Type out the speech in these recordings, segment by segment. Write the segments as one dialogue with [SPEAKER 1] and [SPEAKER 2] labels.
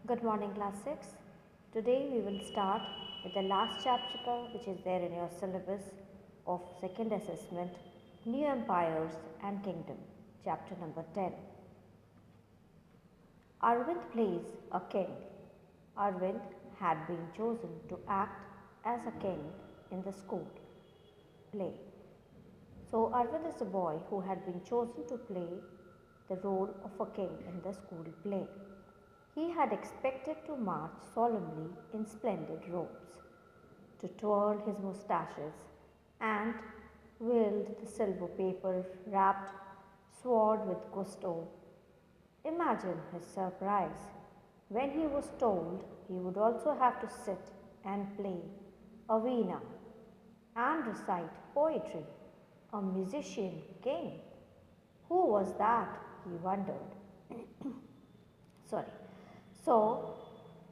[SPEAKER 1] Good morning, class 6. Today we will start with the last chapter which is there in your syllabus of second assessment, New Empires and Kingdom, chapter number 10. Arvind plays a king. Arvind had been chosen to act as a king in the school play. So Arvind is a boy who had been chosen to play the role of a king in the school play. He had expected to march solemnly in splendid robes, to twirl his moustaches and wield the silver paper wrapped sword with gusto. Imagine his surprise when he was told he would also have to sit and play a veena and recite poetry. A musician king. Who was that? He wondered. Sorry. So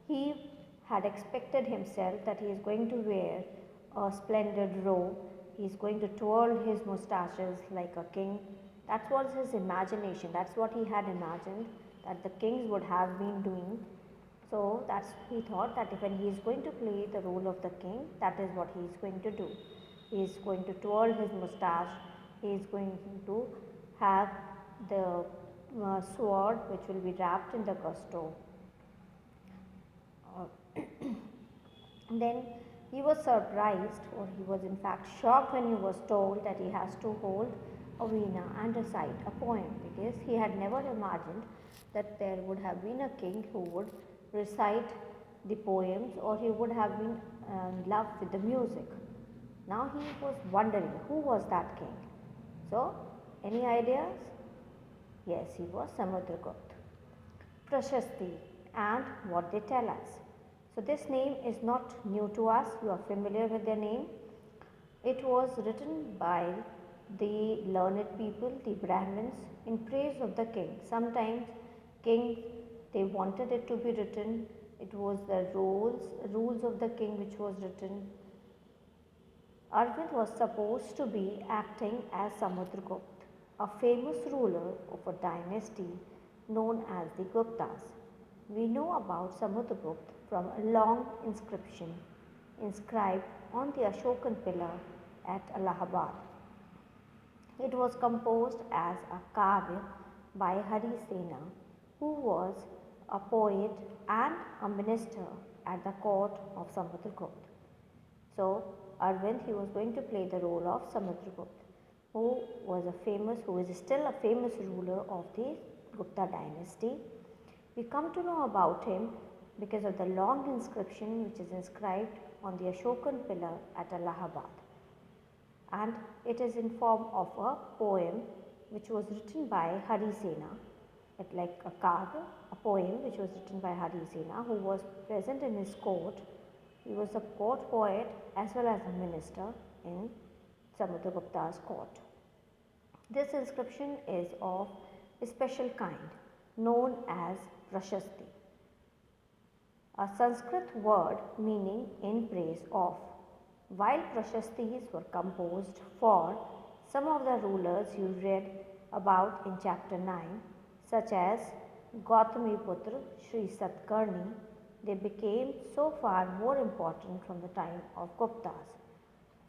[SPEAKER 1] he had expected himself that he is going to wear a splendid robe, he is going to twirl his moustaches like a king. That was his imagination, that's what he had imagined that the kings would have been doing. So that's he thought that when he is going to play the role of the king, that is what he is going to do. He is going to twirl his moustache, he is going to have the sword which will be wrapped in the gusto. Then he was surprised, or he was in fact shocked when he was told that he has to hold a veena and recite a poem, because he had never imagined that there would have been a king who would recite the poems, or he would have been in love with the music. Now he was wondering who was that king. So, any ideas? Yes, he was Samudragupta. Prashasti and what they tell us. So this name is not new to us, you are familiar with their name. It was written by the learned people, the Brahmins, in praise of the king. Sometimes kings, they wanted it to be written, it was the rules of the king which was written. Arvind was supposed to be acting as Samudragupta, a famous ruler of a dynasty known as the Guptas. We know about Samudragupta from a long inscription inscribed on the Ashokan pillar at Allahabad. It was composed as a kavya by Hari Sena, who was a poet and a minister at the court of Samudragupta. So, Arvind, he was going to play the role of Samudragupta, who is still a famous ruler of the Gupta dynasty. We come to know about him because of the long inscription which is inscribed on the Ashokan pillar at Allahabad, and it is in form of a poem which was written by Hari Sena, like a card, a poem which was written by Hari Sena, who was present in his court. He was a court poet as well as a minister in Samudragupta's court. This inscription is of a special kind known as Prashasti, a Sanskrit word meaning in praise of. While Prashastis were composed for some of the rulers you read about in chapter 9, such as Gautamiputra Sri Satkarni, they became so far more important from the time of Guptas.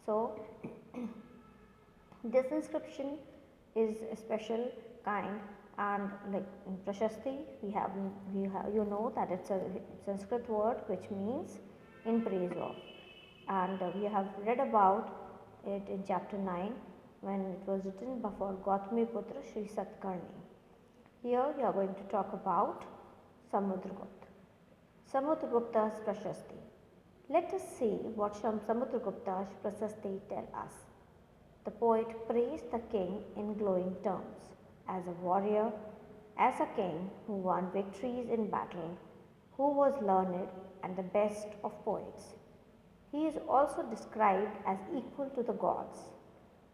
[SPEAKER 1] So, this inscription is a special kind, and like in Prashasti we have you know that it's a Sanskrit word which means in praise of, and we have read about it in chapter 9 when it was written before Gautamiputra Sri Satkarni. Here we are going to talk about Samudragupta. Samudragupta's Prashasti. Let us see what Samudragupta's Prashasti tell us. The poet praised the king in glowing terms, as a warrior, as a king who won victories in battle, who was learned and the best of poets. He is also described as equal to the gods.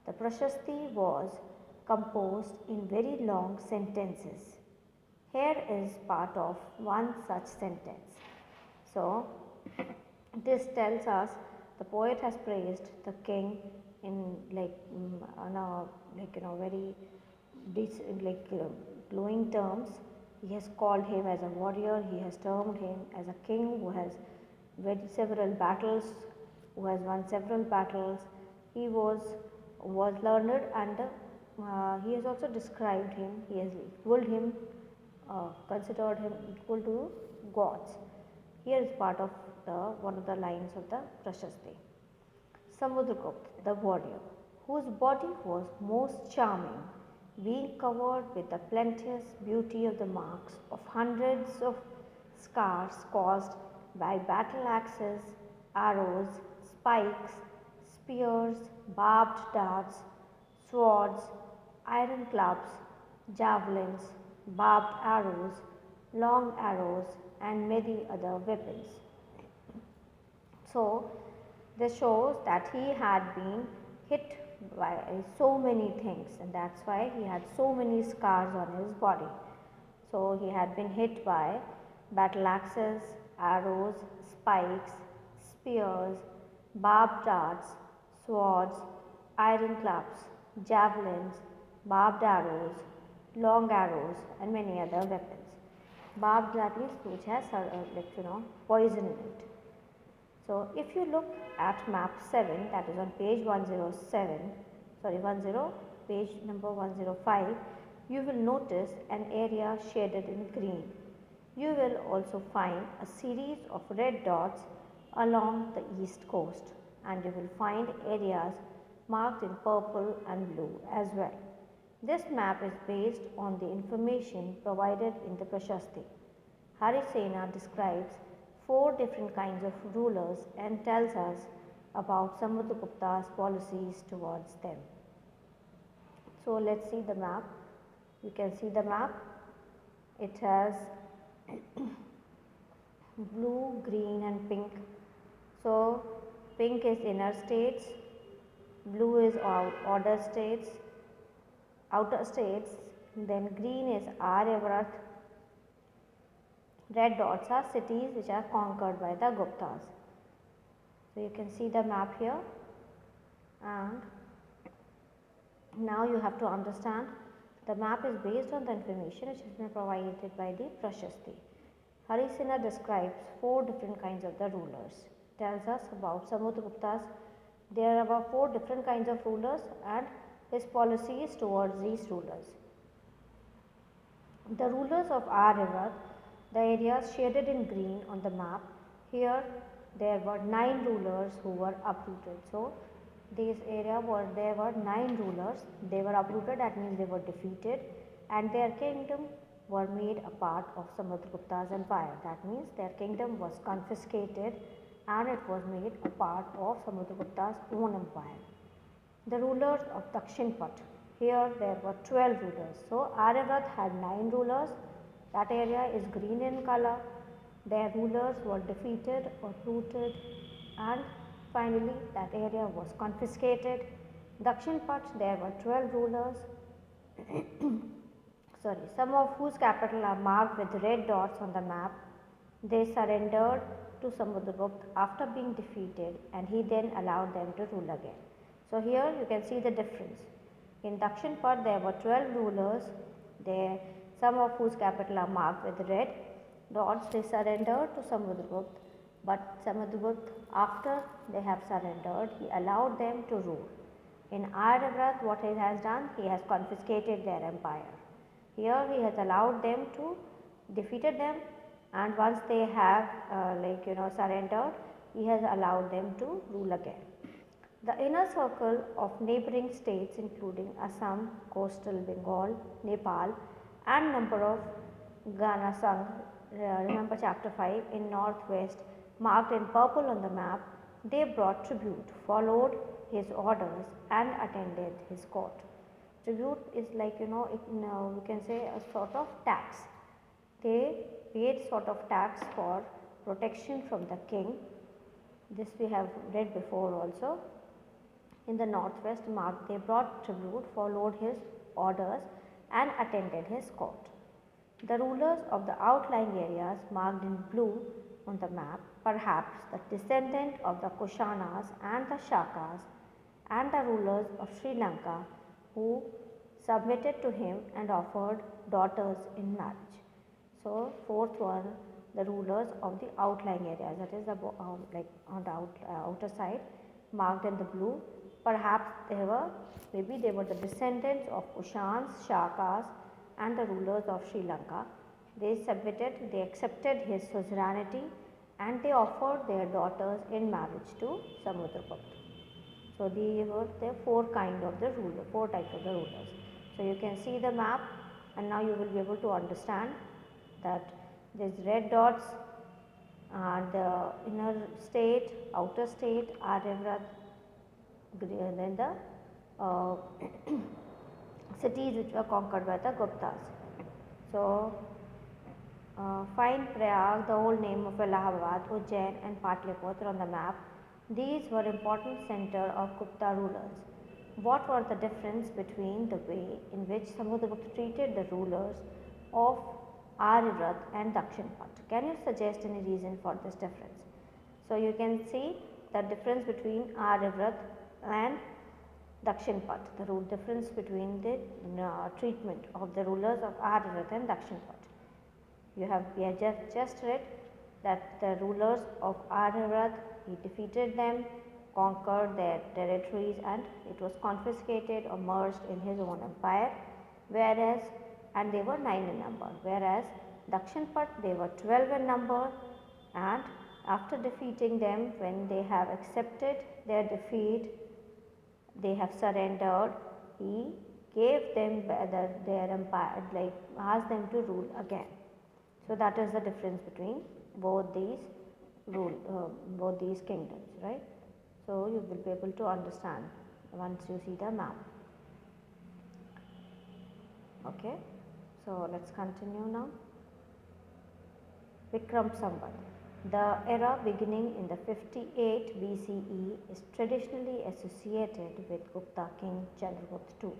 [SPEAKER 1] The Prashasti was composed in very long sentences. Here is part of one such sentence. So, this tells us the poet has praised the king in very glowing terms, He has called him as a warrior, he has termed him as a king who has several battles, who has won several battles. He was learned, and he has also described him, he has equaled him, considered him equal to gods. Here is part of one of the lines of the Prashasti. Samudragupta, the warrior, whose body was most charming, being covered with the plenteous beauty of the marks of hundreds of scars caused by battle axes, arrows, spikes, spears, barbed darts, swords, iron clubs, javelins, barbed arrows, long arrows, and many other weapons. So, this shows that he had been hit by so many things, and that's why he had so many scars on his body. So, he had been hit by battle axes, arrows, spikes, spears, barbed darts, swords, iron clubs, javelins, barbed arrows, long arrows, and many other weapons. Barbed, that means which has poison in it. So, if you look at map 7, that is on page 107, page number 105, you will notice an area shaded in green. You will also find a series of red dots along the east coast, and you will find areas marked in purple and blue as well. This map is based on the information provided in the Prashasti. Harisena describes 4 different kinds of rulers and tells us about Samudragupta's policies towards them. So, let us see the map. You can see the map. It has blue, green and pink. So, pink is inner states, blue is outer states, then green is Aryavrat. Red dots are cities which are conquered by the Guptas. So, you can see the map here, and now you have to understand the map is based on the information which has been provided by the Prashasti. Harisena describes 4 different kinds of the rulers, tells us about Samudragupta's. There are about 4 different kinds of rulers and his policies towards these rulers. The rulers of Aryavrat, the areas shaded in green on the map, here there were 9 rulers who were uprooted. So, this area there were 9 rulers, they were uprooted, that means they were defeated, and their kingdom were made a part of Samudragupta's empire. That means their kingdom was confiscated and it was made a part of Samudragupta's own empire. The rulers of Dakshinpat, here there were 12 rulers. So, Aryavrat had 9 rulers, that area is green in color. Their rulers were defeated or uprooted, and finally that area was confiscated. Dakshinpat, there were 12 rulers, some of whose capital are marked with red dots on the map. They surrendered to Samudragupta after being defeated, and he then allowed them to rule again. So, here you can see the difference. In Dakshinpat there were 12 rulers, some of whose capital are marked with red dots. They surrendered to Samudragupta, but Samudragupta, after they have surrendered, he allowed them to rule. In Aryavrat, what he has done? He has confiscated their empire. Here he has allowed them to, defeated them, and once they have surrendered, he has allowed them to rule again. The inner circle of neighboring states including Assam, coastal Bengal, Nepal and number of Ganasang, remember chapter 5, in northwest marked in purple on the map, they brought tribute, followed his orders and attended his court. Tribute is like we can say a sort of tax. They paid sort of tax for protection from the king. This we have read before also. In the northwest marked, they brought tribute, followed his orders and attended his court. The rulers of the outlying areas marked in blue on the map, perhaps the descendant of the Kushanas and the Shakas and the rulers of Sri Lanka who submitted to him and offered daughters in marriage. So fourth one, the rulers of the outlying areas, that is the like on the outer side, marked in the blue. Perhaps maybe they were the descendants of Kushans, Shakas, and the rulers of Sri Lanka. They accepted his suzerainty, and they offered their daughters in marriage to Samudragupta. So these were the four types of the rulers. So you can see the map, and now you will be able to understand that these red dots are the inner state, outer state, Aryavrat, then the uh, cities which were conquered by the Guptas. So find Prayag, the old name of Allahabad, Ujjain and Patliputra on the map. These were important centers of Gupta rulers. What were the difference between the way in which Samudragupta treated the rulers of Aryavrat and Dakshinpat? Can you suggest any reason for this difference? So you can see the difference between Aryavrat and Dakshinpat, the difference between the treatment of the rulers of Aryavrat and Dakshinpat. We have just read that the rulers of Aryavrat, he defeated them, conquered their territories, and it was confiscated or merged in his own empire, and they were 9 in number, whereas Dakshinpat, they were 12 in number, and after defeating them, when they have accepted their defeat, they have surrendered, he gave them their empire, like asked them to rule again. So that is the difference between both these kingdoms, right? So you will be able to understand once you see the map. Okay, so let's continue now. Vikram Samvat. The era beginning in the 58 BCE is traditionally associated with Gupta king Chandragupta II,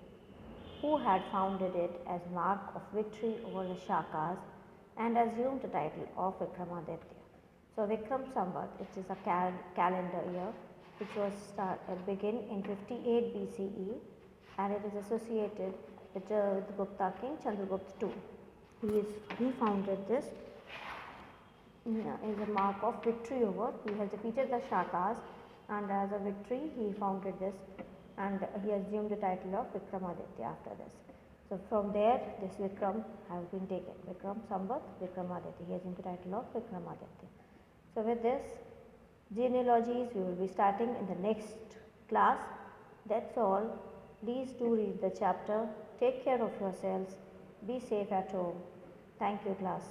[SPEAKER 1] who had founded it as mark of victory over the Shakas and assumed the title of Vikramaditya. So Vikram Samvat, it is a calendar year which was begin in 58 BCE, and it is associated with the Gupta king Chandragupta II. He founded this is a mark of victory over. He has defeated the Shakas, and as a victory he founded this, and he assumed the title of Vikramaditya after this. So from there this Vikram has been taken. Vikram Samvat, Vikramaditya. He assumed the title of Vikramaditya. So with this genealogies we will be starting in the next class. That's all. Please do read the chapter. Take care of yourselves. Be safe at home. Thank you, class.